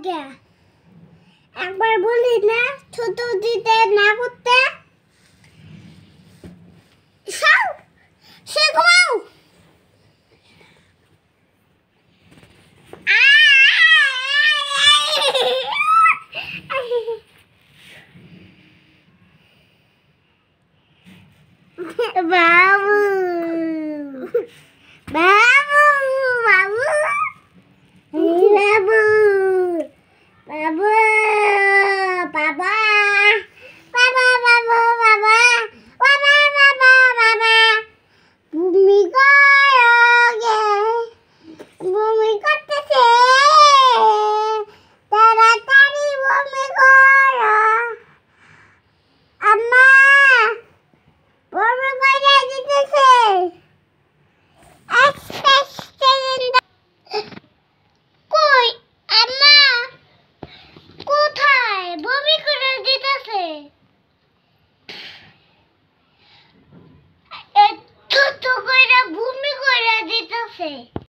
কে একবার বলি না ছোট দিতে না করতে সব সে ঘুমাও বাবু বাবু বাবু বাবু বাবু বাবা বাবা বাবু বাবা বাবা বাবা বাবা ভূমি করোগে ভূমি করতেছে তাড়াতাড়ি ভূমি করো আম্মা ভূমি করে দিতেছে কই আম্মা কোথায় ভূমি করে দিতেছে এত তো কইরা ভূমি করে দিতেছে।